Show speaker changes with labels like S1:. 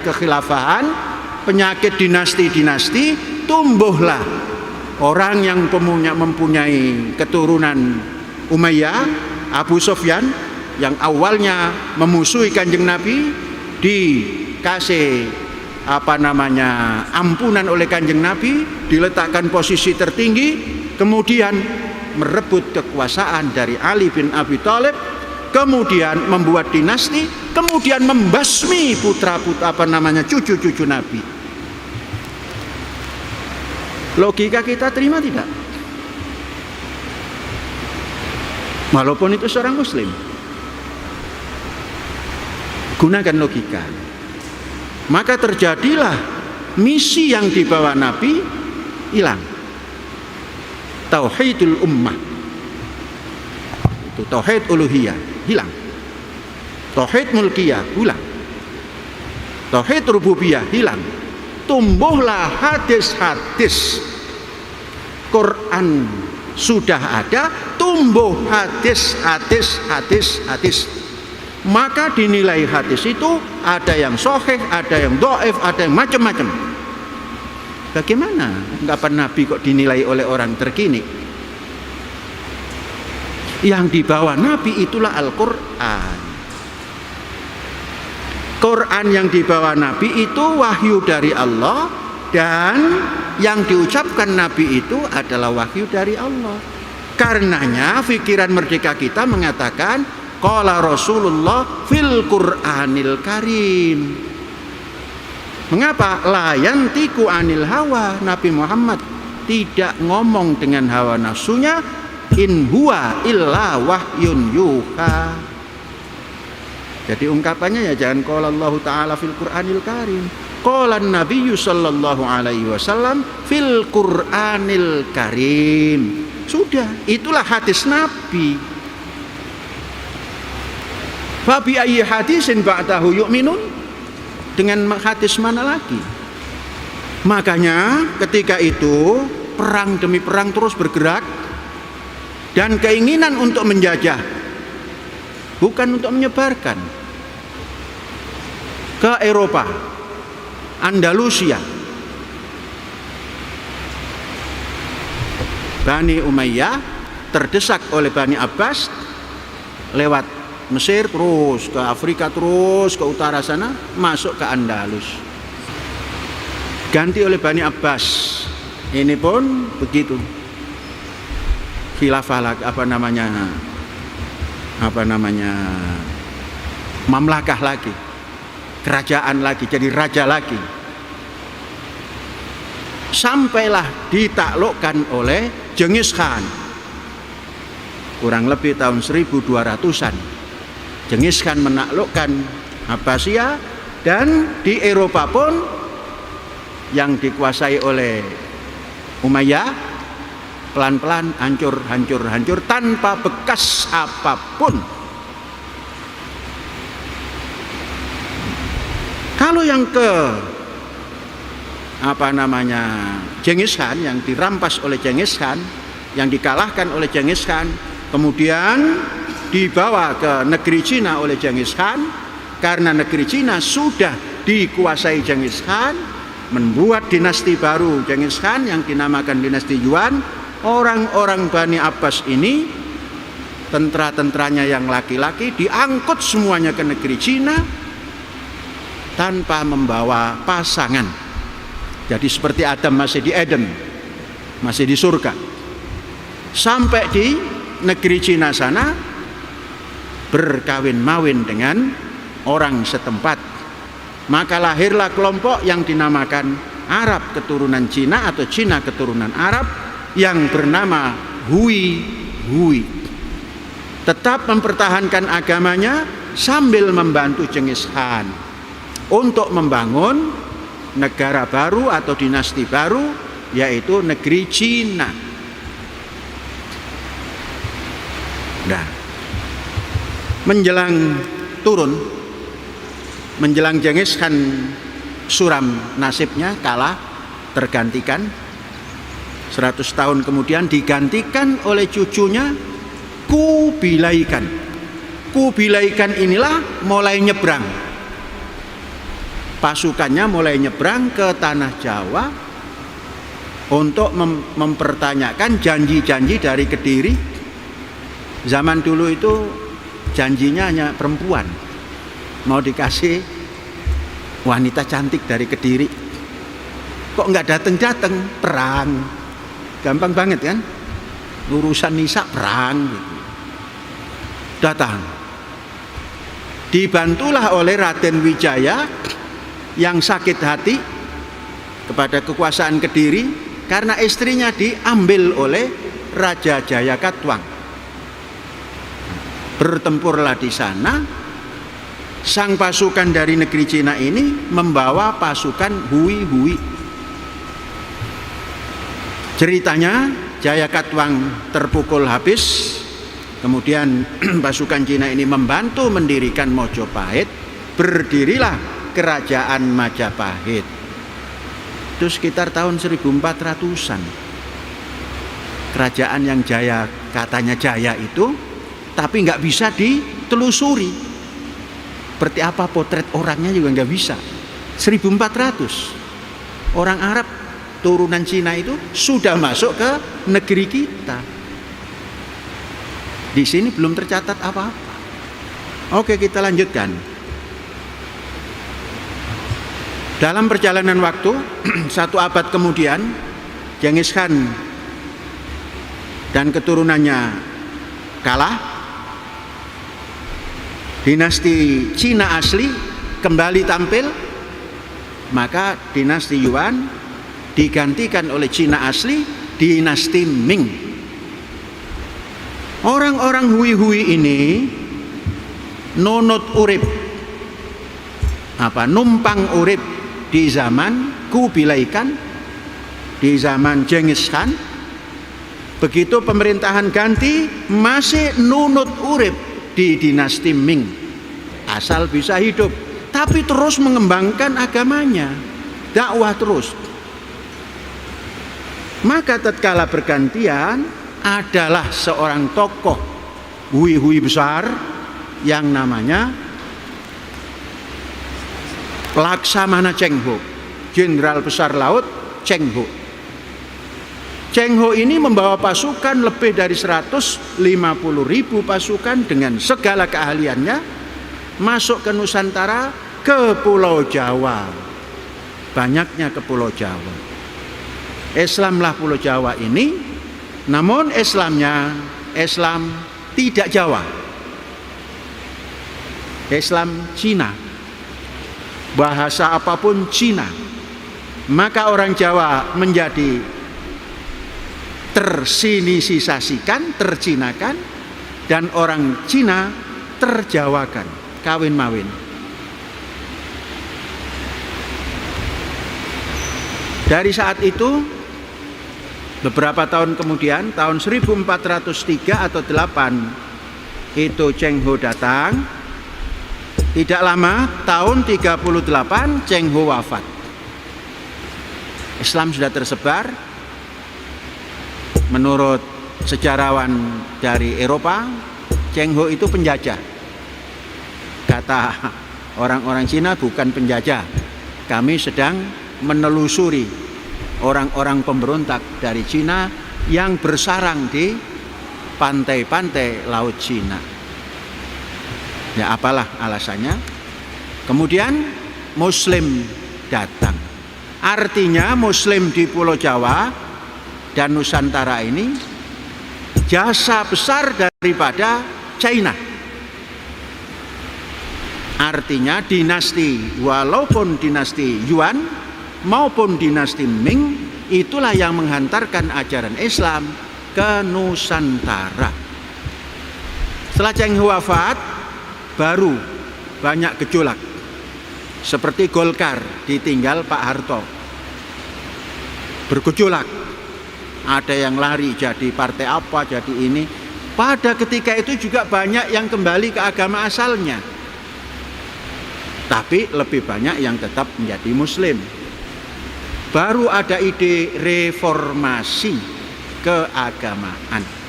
S1: kekhilafahan, penyakit dinasti-dinasti, tumbuhlah orang yang mempunyai keturunan Umayyah, Abu Sufyan, yang awalnya memusuhi Kanjeng Nabi, dikasih ampunan oleh Kanjeng Nabi, diletakkan posisi tertinggi, kemudian merebut kekuasaan dari Ali bin Abi Thalib, kemudian membuat dinasti, kemudian membasmi cucu-cucu Nabi. Logika kita terima tidak? Walaupun itu seorang muslim, gunakan logika. Maka terjadilah misi yang dibawa Nabi hilang. Tauhidul ummah, itu tauhid uluhiyah hilang, tauhid mulkiyah hilang, tauhid rububiyah hilang. Tumbuhlah hadis-hadis. Quran sudah ada, tumbuh hadis. Maka dinilai hadis itu ada yang sahih, ada yang dhaif, ada yang macam-macam. Bagaimana ungkapan Nabi kok dinilai oleh orang terkini? Yang dibawa Nabi itulah Al-Quran. Quran yang dibawa Nabi itu wahyu dari Allah, dan yang diucapkan Nabi itu adalah wahyu dari Allah. Karenanya pikiran merdeka kita mengatakan qala Rasulullah fil Qur'anil Karim. Mengapa? La yantiku anil hawa. Nabi Muhammad tidak ngomong dengan hawa nafsunya. In huwa illa wahyun yuha. Jadi ungkapannya ya jangan qala Allah Ta'ala fil Qur'anil Karim. Qala Nabi sallallahu alaihi wasallam fil Qur'anil Karim. Sudah, itulah hadis Nabi. Fa bi ayyi hadisin ba'dahu yu'minun? Dengan hadis mana lagi? Makanya ketika itu perang demi perang terus bergerak, dan keinginan untuk menjajah, bukan untuk menyebarkan ke Eropa, Andalusia. Bani Umayyah terdesak oleh Bani Abbas lewat Mesir, terus ke Afrika, terus ke utara sana, masuk ke Andalus. Ganti oleh Bani Abbas. Ini pun begitu. Khilafah mamlakah lagi, kerajaan lagi, jadi raja lagi. Sampailah ditaklukkan oleh Genghis Khan, kurang lebih tahun 1200-an. Genghis Khan menaklukkan Abbasiyah, dan di Eropa pun yang dikuasai oleh Umayyah pelan-pelan hancur tanpa bekas apapun. Kalau yang Genghis Khan, yang dirampas oleh Genghis Khan, yang dikalahkan oleh Genghis Khan, kemudian dibawa ke negeri Cina oleh Genghis Khan, karena negeri Cina sudah dikuasai Genghis Khan, membuat dinasti baru Genghis Khan yang dinamakan dinasti Yuan. Orang-orang Bani Abbas ini, tentara-tentaranya yang laki-laki, diangkut semuanya ke negeri Cina tanpa membawa pasangan. Jadi seperti Adam masih di Eden, masih di surga. Sampai di negeri Cina sana berkawin-mawin dengan orang setempat. Maka lahirlah kelompok yang dinamakan Arab keturunan Cina atau Cina keturunan Arab, yang bernama Hui. Tetap mempertahankan agamanya sambil membantu Genghis Khan untuk membangun negara baru atau dinasti baru, yaitu negeri Cina. Nah, menjelang Genghis Khan suram nasibnya, kalah, tergantikan. 100 tahun kemudian digantikan oleh cucunya Kubilai Khan. Kubilai Khan inilah mulai nyebrang. pasukannya mulai nyebrang ke tanah Jawa untuk mempertanyakan janji-janji dari Kediri. Zaman dulu itu janjinya hanya perempuan, mau dikasih wanita cantik dari Kediri. Kok nggak datang-datang, perang. Gampang banget kan? Urusan nisa perang gitu. Datang. Dibantulah oleh Raden Wijaya yang sakit hati kepada kekuasaan Kediri karena istrinya diambil oleh Raja Jayakatwang. Bertempurlah di sana. Sang pasukan dari negeri Cina ini membawa pasukan Hui-Hui. Ceritanya Jayakatwang terpukul habis. Kemudian pasukan Cina ini membantu mendirikan Mojopahit. Berdirilah kerajaan Majapahit. Itu sekitar tahun 1400-an. Kerajaan yang jaya, katanya jaya itu, tapi nggak bisa ditelusuri. Seperti apa potret orangnya juga nggak bisa. 1400. Orang Arab turunan Cina itu sudah masuk ke negeri kita. Di sini belum tercatat apa-apa. Oke, kita lanjutkan. Dalam perjalanan waktu, 1 abad kemudian, Genghis Khan dan keturunannya kalah. Dinasti Cina asli kembali tampil, maka dinasti Yuan digantikan oleh Cina asli, dinasti Ming. Orang-orang Hui-Hui ini nunut urip, numpang urip di zaman Kubilai Khan, di zaman Genghis Khan. Begitu pemerintahan ganti, masih nunut urip di dinasti Ming, asal bisa hidup, tapi terus mengembangkan agamanya, dakwah terus. Maka tatkala bergantian, adalah seorang tokoh Hui-Hui besar yang namanya Laksamana Cheng Ho, Jenderal Besar Laut Cheng Ho. Cheng Ho ini membawa pasukan lebih dari 150.000 pasukan dengan segala keahliannya masuk ke Nusantara, ke Pulau Jawa. Banyaknya ke Pulau Jawa. Islamlah Pulau Jawa ini, namun Islamnya Islam tidak Jawa. Islam Cina. Bahasa apapun Cina. Maka orang Jawa menjadi tersinisasikan, tercinakan, dan orang Cina terjawakan, kawin-mawin. Dari saat itu, beberapa tahun kemudian, tahun 1403 atau 8, itu Cheng Ho datang. Tidak lama, tahun 38 Cheng Ho wafat. Islam sudah tersebar. Menurut sejarawan dari Eropa, Cheng Ho itu penjajah. Kata orang-orang Cina, bukan penjajah. Kami sedang menelusuri orang-orang pemberontak dari Cina yang bersarang di pantai-pantai Laut Cina. Ya, apalah alasannya. Kemudian Muslim datang. Artinya Muslim di Pulau Jawa dan Nusantara ini jasa besar daripada China. Artinya dinasti, walaupun dinasti Yuan maupun dinasti Ming, itulah yang menghantarkan ajaran Islam ke Nusantara. Setelah Cheng Ho wafat, baru banyak gejolak. Seperti Golkar ditinggal Pak Harto, bergejolak. Ada yang lari jadi partai apa, jadi ini. Pada ketika itu juga banyak yang kembali ke agama asalnya. Tapi lebih banyak yang tetap menjadi Muslim. Baru ada ide reformasi keagamaan.